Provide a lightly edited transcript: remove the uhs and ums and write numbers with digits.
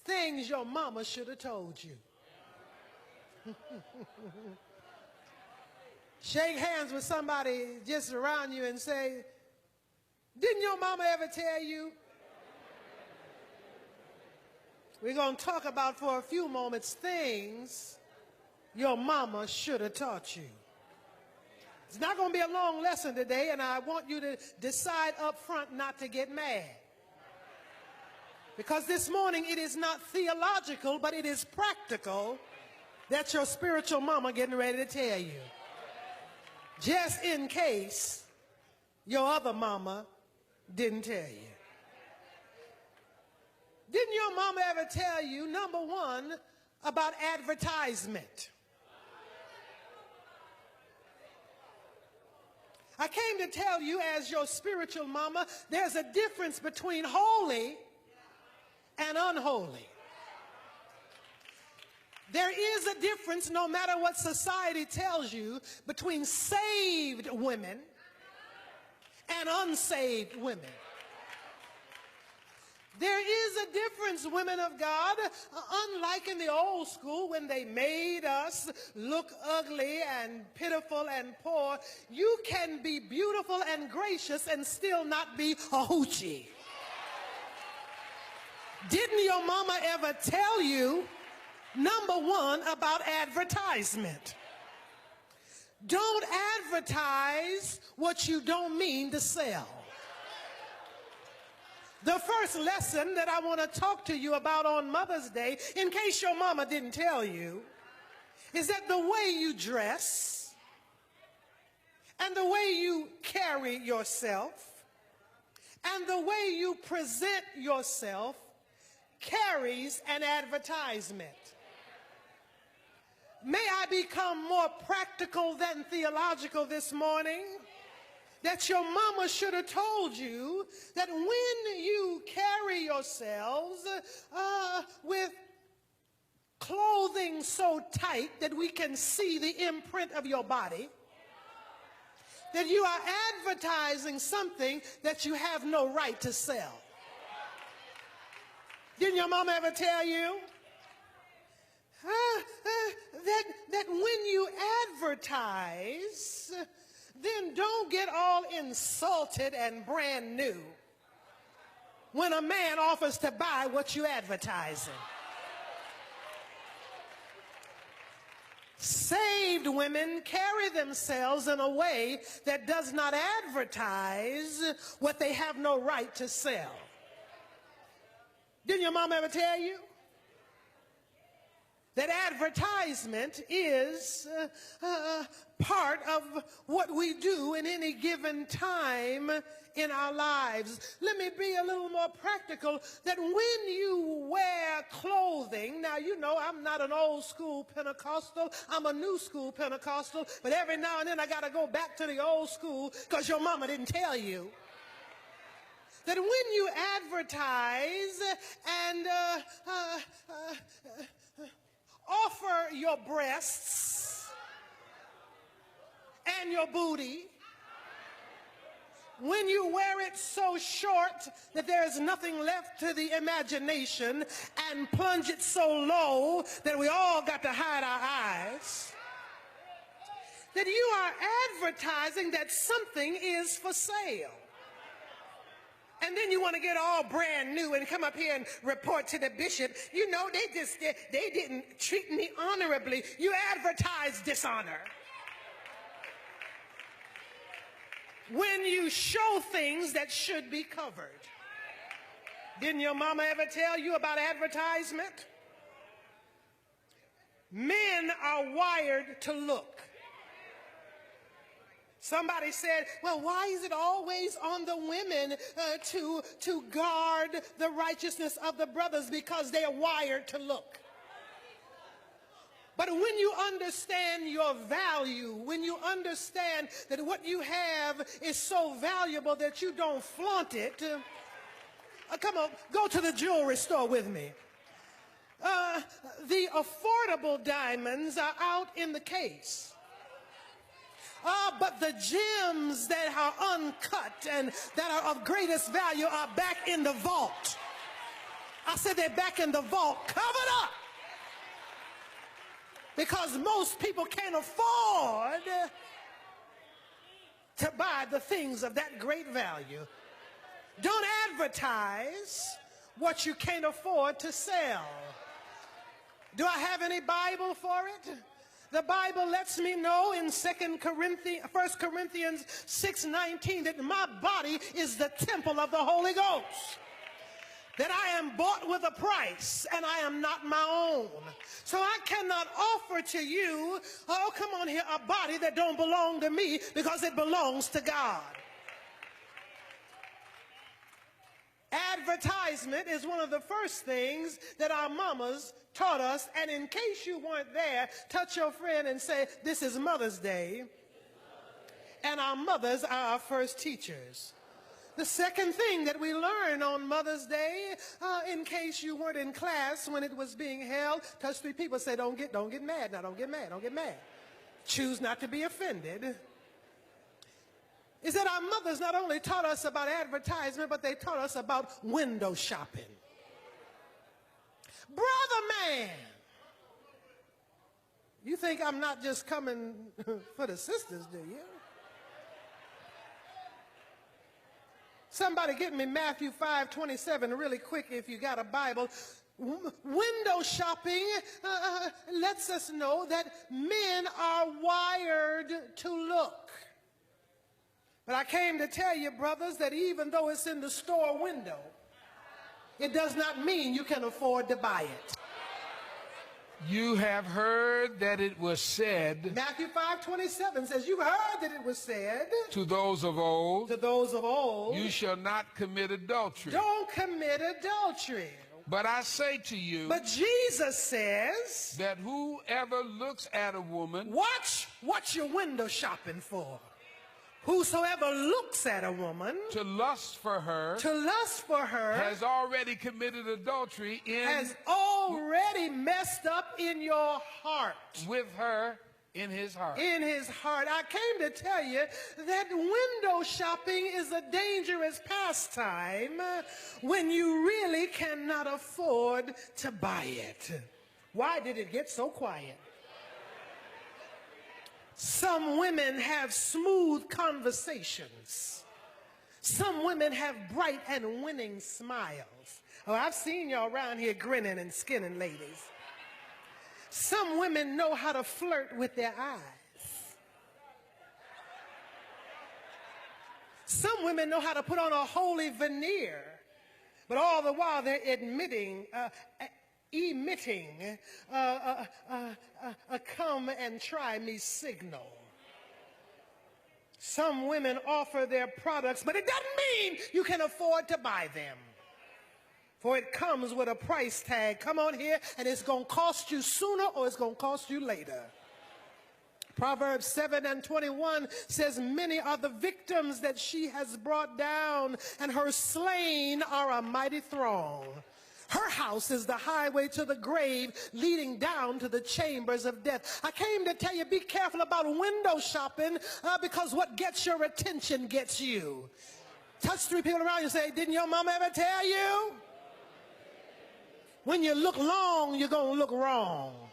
things your mama should have told you. Shake hands with somebody just around you and say, didn't your mama ever tell you? We're going to talk about for a few moments things your mama should have taught you. It's not going to be a long lesson today, and I want you to decide up front not to get mad. Because this morning it is not theological, but it is practical that your spiritual mama getting ready to tell you. Just in case your other mama didn't tell you. Didn't your mama ever tell you, number one, about advertisement? I came to tell you as your spiritual mama, there's a difference between holy and unholy. There is a difference, no matter what society tells you, between saved women and unsaved women. There is a difference, women of God, unlike in the old school when they made us look ugly and pitiful and poor. You can be beautiful and gracious and still not be a hoochie. Didn't your mama ever tell you, number one, about advertisement? Don't advertise what you don't mean to sell. The first lesson that I want to talk to you about on Mother's Day, in case your mama didn't tell you, is that the way you dress and the way you carry yourself and the way you present yourself carries an advertisement. May I become more practical than theological this morning? That your mama should have told you that when you carry yourselves with clothing so tight that we can see the imprint of your body, that you are advertising something that you have no right to sell. Didn't your mama ever tell you that when you advertise, then don't get all insulted and brand new when a man offers to buy what you advertising? Saved women carry themselves in a way that does not advertise what they have no right to sell. Didn't your mom ever tell you that advertisement is part of what we do in any given time in our lives? Let me be a little more practical, that when you wear clothing, now you know I'm not an old school Pentecostal, I'm a new school Pentecostal, but every now and then I got to go back to the old school because your mama didn't tell you that when you advertise and offer your breasts and your booty, when you wear it so short that there is nothing left to the imagination and plunge it so low that we all got to hide our eyes, that you are advertising that something is for sale. And then you want to get all brand new and come up here and report to the bishop, you know, they didn't treat me honorably. You advertise dishonor. When you show things that should be covered. Didn't your mama ever tell you about advertisement? Men are wired to look. Somebody said, well, why is it always on the women to guard the righteousness of the brothers? Because they are wired to look. But when you understand your value, when you understand that what you have is so valuable that you don't flaunt it, come on, go to the jewelry store with me. The affordable diamonds are out in the case. But the gems that are uncut and that are of greatest value are back in the vault. I said they're back in the vault, covered up. Because most people can't afford to buy the things of that great value. Don't advertise what you can't afford to sell. Do I have any Bible for it? The Bible lets me know in 1 Corinthians 6:19 that my body is the temple of the Holy Ghost. That I am bought with a price and I am not my own. So I cannot offer to you, oh come on here, a body that don't belong to me because it belongs to God. Advertisement is one of the first things that our mamas taught us, and in case you weren't there, touch your friend and say, this is Mother's Day, and our mothers are our first teachers. The second thing that we learn on Mother's Day, in case you weren't in class when it was being held, touch three people, say, don't get mad now, don't get mad. Choose not to be offended. Is that our mothers not only taught us about advertisement, but they taught us about window shopping. Brother man, you think I'm not just coming for the sisters, do you? Somebody get me Matthew 5:27 really quick if you got a Bible. Window shopping lets us know that men are wired to look. But I came to tell you, brothers, that even though it's in the store window, it does not mean you can afford to buy it. You have heard that it was said. Matthew 5:27 says, you've heard that it was said. To those of old. To those of old. You shall not commit adultery. Don't commit adultery. But I say to you. But Jesus says. That whoever looks at a woman. Watch what you're window shopping for. Whosoever looks at a woman to lust for her has already committed adultery has already messed up in your heart. With her in his heart. In his heart. I came to tell you that window shopping is a dangerous pastime when you really cannot afford to buy it. Why did it get so quiet? Some women have smooth conversations. Some women have bright and winning smiles. Oh, I've seen y'all around here grinning and skinning, ladies. Some women know how to flirt with their eyes. Some women know how to put on a holy veneer, but all the while they're emitting a come and try me signal. Some women offer their products, but it doesn't mean you can afford to buy them. For it comes with a price tag. Come on here, and it's going to cost you sooner or it's going to cost you later. Proverbs 7:21 says, many are the victims that she has brought down, and her slain are a mighty throng. Her house is the highway to the grave, leading down to the chambers of death. I came to tell you, be careful about window shopping because what gets your attention gets you. Touch three people around you and say, didn't your mama ever tell you? When you look long, you're going to look wrong.